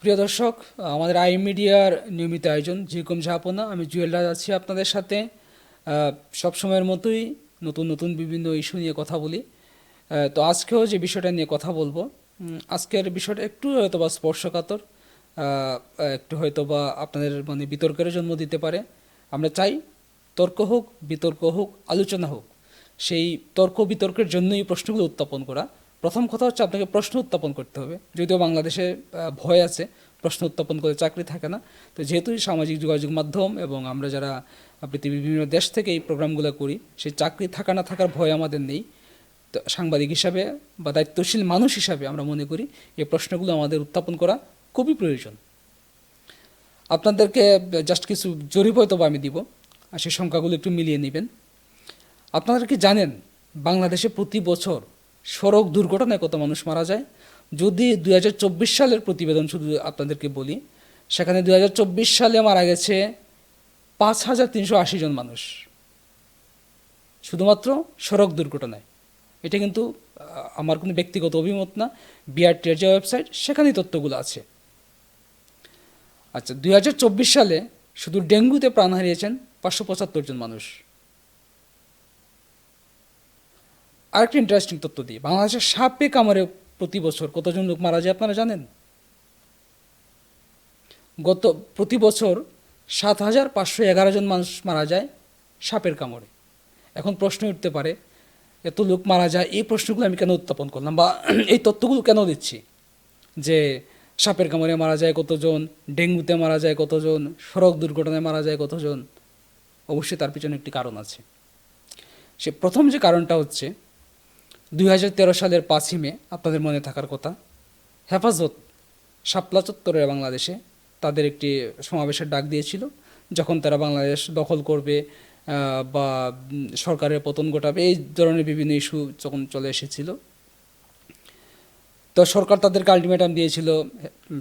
প্রিয় দর্শক, আমাদের আই মিডিয়ার নিয়মিত আয়োজন যেরকম ঝাপনা, আমি জুয়েল রাজ আছি আপনাদের সাথে। সব সময়ের মতোই নতুন নতুন বিভিন্ন ইস্যু নিয়ে কথা বলি। তো আজকেও যে বিষয়টা নিয়ে কথা বলবো, আজকের বিষয়টা একটু হয়তো বা স্পর্শকাতর, একটু হয়তো বা আপনাদের মানে বিতর্কের জন্ম দিতে পারে। আমরা চাই তর্ক হোক, বিতর্ক হোক, আলোচনা হোক। সেই তর্ক বিতর্কের জন্যই প্রশ্নগুলো উত্থাপন করা। প্রথম কথা হচ্ছে আপনাকে প্রশ্ন উত্থাপন করতে হবে, যদিও বাংলাদেশে ভয় আছে, প্রশ্ন উত্থাপন করে চাকরি থাকে না। তো যেহেতু সামাজিক যোগাযোগ মাধ্যম এবং আমরা যারা পৃথিবীর বিভিন্ন দেশ থেকে এই প্রোগ্রামগুলো করি, সেই চাকরি থাকা না থাকার ভয় আমাদের নেই। তো সাংবাদিক হিসাবে বা দায়িত্বশীল মানুষ হিসাবে আমরা মনে করি এই প্রশ্নগুলো আমাদের উত্থাপন করা খুবই প্রয়োজন। আপনাদেরকে জাস্ট কিছু জরিপ হয়তো বা আমি দিব, আর সেই সংখ্যাগুলো একটু মিলিয়ে নেবেন। আপনারা কি জানেন বাংলাদেশে প্রতি বছর সড়ক দুর্ঘটনায় কত মানুষ মারা যায়? যদি 2024 সালের প্রতিবেদন শুধু আপনাদেরকে বলি, সেখানে 2024 সালে মারা গেছে 5,380 জন মানুষ, শুধুমাত্র সড়ক দুর্ঘটনায়। এটা কিন্তু আমার কোনো ব্যক্তিগত অভিমত না, বিআরটির যে ওয়েবসাইট সেখানেই তথ্যগুলো আছে। আচ্ছা, 2024 সালে শুধু ডেঙ্গুতে প্রাণ হারিয়েছেন 575 জন মানুষ। আরেকটা ইন্টারেস্টিং তথ্য দিই, বাংলাদেশের সাপে কামড়ে প্রতি বছর কতজন লোক মারা যায় আপনারা জানেন? প্রতি বছর 7,511 জন মানুষ মারা যায় সাপের কামড়ে। এখন প্রশ্ন উঠতে পারে, এত লোক মারা যায়, এই প্রশ্নগুলো আমি কেন উত্থাপন করলাম বা এই তথ্যগুলো কেন দিচ্ছি, যে সাপের কামড়ে মারা যায় কতজন, ডেঙ্গুতে মারা যায় কতজন, সড়ক দুর্ঘটনায় মারা যায় কতজন? অবশ্যই তার পিছনে একটি কারণ আছে। সে প্রথম যে কারণটা হচ্ছে, 2013 সালের 5ই মে, আপনাদের মনে থাকার কথা, হেফাজত শাপলা চত্বরে বাংলাদেশে তাদের একটি সমাবেশের ডাক দিয়েছিল, যখন তারা বাংলাদেশ দখল করবে বা সরকারের পতন ঘটাবে, এই ধরনের বিভিন্ন ইস্যু যখন চলে এসেছিল। তো সরকার তাদেরকে আলটিমেটাম দিয়েছিল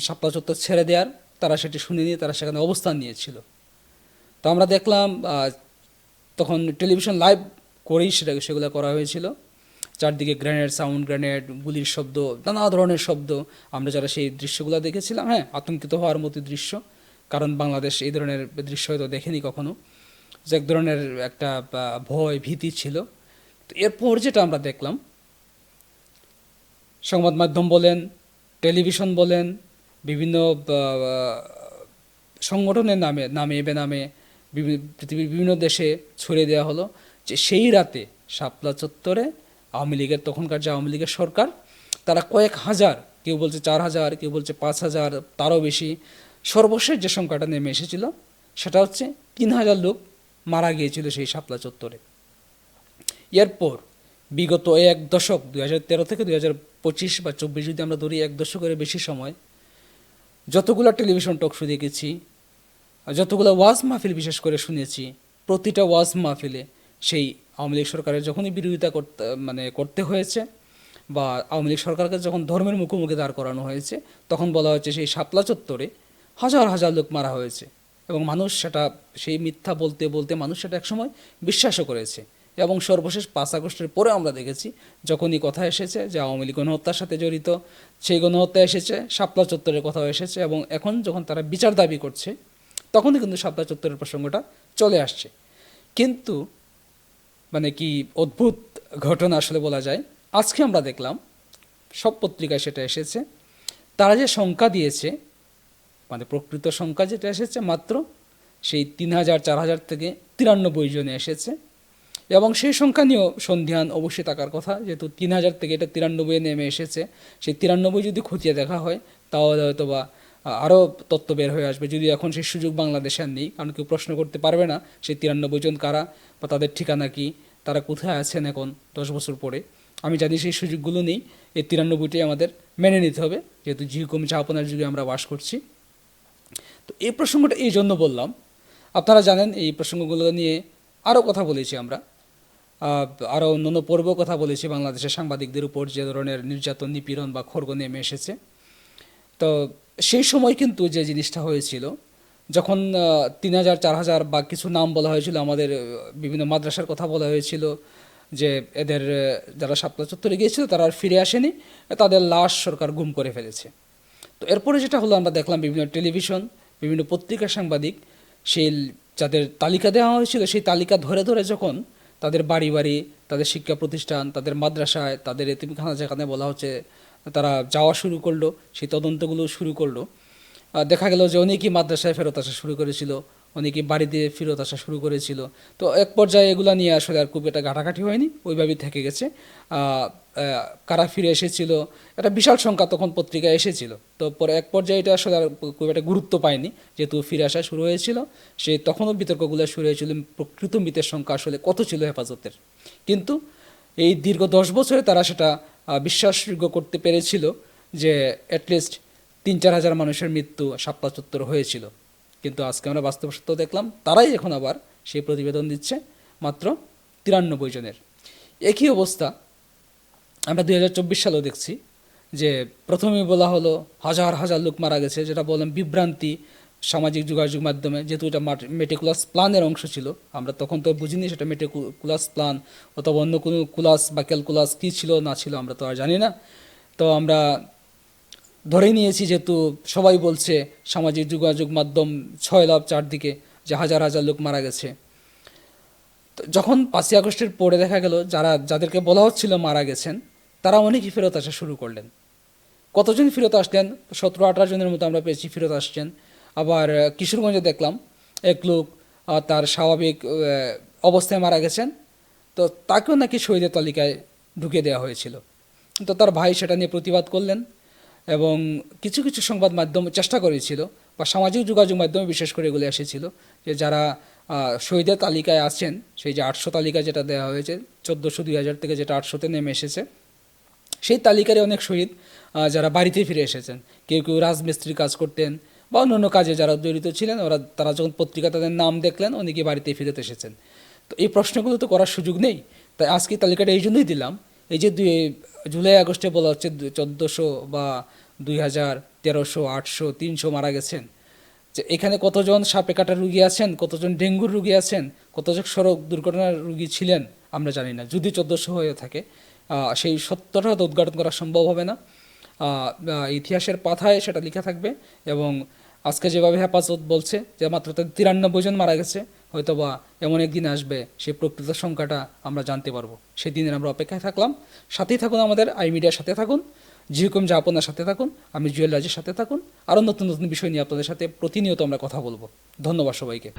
শাপলা চত্বর ছেড়ে দেওয়ার। তারা সেটি শুনে নিয়ে তারা সেখানে অবস্থান নিয়েছিল। তো আমরা দেখলাম তখন টেলিভিশন লাইভ করেই সেগুলো করা হয়েছিল। চারদিকে গ্রেনেড, সাউন্ড গ্রেনেড, গুলির শব্দ, নানা ধরনের শব্দ। আমরা যারা সেই দৃশ্যগুলো দেখেছিলাম, হ্যাঁ, আতঙ্কিত হওয়ার মতো দৃশ্য, কারণ বাংলাদেশ এই ধরনের দৃশ্য হয়তো দেখেনি কখনো। যে এক ধরনের একটা ভয় ভীতি ছিল। তো এরপর যেটা আমরা দেখলাম, সংবাদ মাধ্যম বলেন, টেলিভিশন বলেন, বিভিন্ন সংগঠনের নামে বেনামে পৃথিবীর বিভিন্ন দেশে ছড়িয়ে দেওয়া হলো যে সেই রাতে শাপলা চত্বরে আওয়ামী লীগের, তখনকার যে আওয়ামী লীগের সরকার, তারা কয়েক হাজার, কেউ বলছে 4,000, কেউ বলছে 5,000, তারও বেশি, সর্বশেষ যে সংখ্যাটা নেমে এসেছিল সেটা হচ্ছে 3,000 লোক মারা গিয়েছিল সেই শাপলা চত্বরে। এরপর বিগত এক দশক, 2013 থেকে 2025 বা 24 যদি আমরা ধরি, এক দশকের বেশি সময় যতগুলো টেলিভিশন টক শো দেখেছি, যতগুলো ওয়াজ মাহফিল বিশেষ করে শুনেছি, প্রতিটা ওয়াজ মাহফিলে সেই আওয়ামী লীগ সরকারের যখনই বিরোধিতা করতে হয়েছে বা আওয়ামী লীগ সরকারকে যখন ধর্মের মুখোমুখি দাঁড় করানো হয়েছে, তখন বলা হচ্ছে সেই শাপলা চত্বরে হাজার হাজার লোক মারা হয়েছে। এবং মানুষ সেটা, সেই মিথ্যা বলতে বলতে মানুষ সেটা একসময় বিশ্বাসও করেছে। এবং সর্বশেষ 5 আগস্টের পরে আমরা দেখেছি, যখনই কথা এসেছে যে আওয়ামী লীগ গণহত্যার সাথে জড়িত, সেই গণহত্যা এসেছে, শাপলা চত্বরের কথাও এসেছে, এবং এখন যখন তারা বিচার দাবি করছে, তখনই কিন্তু শাপলা চত্বরের প্রসঙ্গটা চলে আসছে। কিন্তু মানে কি অদ্ভুত ঘটনা আসলে বলা যায়, আজকে আমরা দেখলাম সব পত্রিকায় সেটা এসেছে, তারা যে সংখ্যা দিয়েছে, মানে প্রকৃত সংখ্যা যেটা এসেছে মাত্র সেই 3,000, 4,000 থেকে 93 জনে এসেছে। এবং সেই সংখ্যা নিয়েও সন্ধিহান অবশ্যই থাকার কথা, যেহেতু 3,000 থেকে এটা 93 নেমে এসেছে। সেই 93 যদি খতিয়ে দেখা হয়, তাহলে হয়তো বা আরও তথ্য বের হয়ে আসবে, যদি এখন সেই সুযোগ বাংলাদেশে আর নেই, কারণ কেউ প্রশ্ন করতে পারবে না সেই 93 জন কারা বা তাদের ঠিকানা কি, তারা কোথায় আছেন এখন 10 বছর পরে। আমি জানি সেই সুযোগগুলো নেই, এই 93টাই আমাদের মেনে নিতে হবে, যেহেতু যেরকম চাপনার যুগে আমরা বাস করছি। তো এই প্রসঙ্গটা এই জন্য বললাম, আপনারা জানেন এই প্রসঙ্গগুলো নিয়ে আরও কথা বলেছি আমরা, আরও অন্যান্য পর্বেও কথা বলেছি বাংলাদেশের সাংবাদিকদের উপর যে ধরনের নির্যাতন, নিপীড়ন বা খড়গ নেমে এসেছে। তো সেই সময় কিন্তু যে জিনিসটা হয়েছিল, যখন 3,000, 4,000 বা কিছু নাম বলা হয়েছিল, আমাদের বিভিন্ন মাদ্রাসার কথা বলা হয়েছিল যে এদের যারা শাপলা চত্বরে গিয়েছিল তারা আর ফিরে আসেনি, তাদের লাশ সরকার গুম করে ফেলেছে। তো তো এরপরে যেটা হলো, আমরা দেখলাম বিভিন্ন টেলিভিশন, বিভিন্ন পত্রিকার সাংবাদিক সেই যাদের তালিকা দেওয়া হয়েছিল সেই তালিকা ধরে ধরে যখন তাদের বাড়ি বাড়ি, তাদের শিক্ষা প্রতিষ্ঠান, তাদের মাদ্রাসায়, তাদের এতিমখানা যেখানে বলা হচ্ছে তারা যাওয়া শুরু করলো, সেই তদন্তগুলো শুরু করলো, দেখা গেল যে অনেকেই মাদ্রাসায় ফেরত আসা শুরু করেছিল, অনেকেই বাড়িতে ফেরত আসা শুরু করেছিল। তো এক পর্যায়ে এগুলো নিয়ে আসলে আর খুব একটা ঘাটাঘাটি হয়নি, ওইভাবেই থেকে গেছে। কারা ফিরে এসেছিল, একটা বিশাল সংখ্যা তখন পত্রিকায় এসেছিল। তো পরে এক পর্যায়ে এটা আসলে আর খুব একটা গুরুত্ব পায়নি, যেহেতু ফিরে আসা শুরু হয়েছিল। সে তখনও বিতর্কগুলো শুরু হয়েছিল প্রকৃত মৃতের সংখ্যা আসলে কত ছিল হেফাজতের। কিন্তু এই দীর্ঘ 10 বছরে তারা সেটা বিশ্বাসযোগ্য করতে পেরেছিল যে অ্যাটলিস্ট 3-4 হাজার মানুষের মৃত্যু শাপলা চত্বরে হয়েছিল। কিন্তু আজকে আমরা বাস্তব সত্য দেখলাম, তারাই এখন আবার সেই প্রতিবেদন দিচ্ছে মাত্র 93 জনের। একই অবস্থা আমরা 2024 সালেও দেখছি, যে প্রথমেই বলা হলো হাজার হাজার লোক মারা গেছে, যেটা বললাম বিভ্রান্তি সামাজিক যোগাযোগ মাধ্যমে, যেহেতু এটা মেটিকুলাস প্ল্যানের অংশ ছিল। আমরা তখন তো বুঝিনি সেটা মেটিকুলাস প্ল্যান অথবা অন্য কোনো কুলাস বা ক্যালকুলাস কী ছিল না ছিল আমরা তো আর জানি না। তো আমরা ধরে নিয়েছি, যেহেতু সবাই বলছে সামাজিক যোগাযোগ মাধ্যম ছয়লাভ চারদিকে, যে হাজার হাজার লোক মারা গেছে। তো যখন 5ই আগস্টের পরে দেখা গেল যাদেরকে বলা হচ্ছিল মারা গেছেন, তারা অনেকেই ফেরত আসা শুরু করলেন। কতজন ফেরত আসলেন? 17-18 জনের মতো আমরা পেয়েছি ফেরত আসছেন। আবার কিশোরগঞ্জে দেখলাম এক লোক তার স্বাভাবিক অবস্থায় মারা গেছেন, তো তাকেও নাকি শহীদের তালিকায় ঢুকে দেওয়া হয়েছিল। তো তার ভাই সেটা নিয়ে প্রতিবাদ করলেন, এবং কিছু কিছু সংবাদ মাধ্যম চেষ্টা করেছিল, বা সামাজিক যোগাযোগ মাধ্যমে বিশেষ করে এগুলো এসেছিল, যে যারা শহীদের তালিকায় আছেন, সেই যে 800 তালিকা যেটা দেওয়া হয়েছে 1400-2000 থেকে যেটা 800-তে নেমে এসেছে, সেই তালিকায় অনেক শহীদ যারা বাড়িতে ফিরে এসেছেন। কেউ কেউ রাজমিস্ত্রির কাজ করতেন বা অন্যান্য কাজে যারা জড়িত ছিলেন, তারা যখন পত্রিকা তাদের নাম দেখলেন, অনেকে বাড়িতে ফিরত এসেছেন। তো এই প্রশ্নগুলো তো করার সুযোগ নেই, তাই আজকে তালিকাটা এই জন্যই দিলাম। এই যে জুলাই আগস্টে বলা হচ্ছে 1400 বা 2000, 1300, 800, 300 মারা গেছেন, যে এখানে কতজন সাপে কাটা রুগী আছেন, কতজন ডেঙ্গুর রুগী আছেন, কতজন সড়ক দুর্ঘটনার রুগী ছিলেন আমরা জানি না। যদি 1400 হয়ে থাকে, সেই সত্যটা তো উদ্ঘাটন করা সম্ভব হবে না। ইতিহাসের পাতায় সেটা লেখা থাকবে, এবং আজকে যেভাবে হেফাজত বলছে যে মাত্র 93 জন মারা গেছে, হয়তোবা এমন একদিন আসবে সেই প্রকৃত সংখ্যাটা আমরা জানতে পারবো। সেই দিনের আমরা অপেক্ষায় থাকলাম। সাথেই থাকুন, আমাদের আই মিডিয়ার সাথে থাকুন, যেরকম যা আপনার সাথে থাকুন, আমি জুয়েল রাজের সাথে থাকুন। আরও নতুন নতুন বিষয় নিয়ে আপনাদের সাথে প্রতিনিয়ত আমরা কথা বলবো। ধন্যবাদ সবাইকে।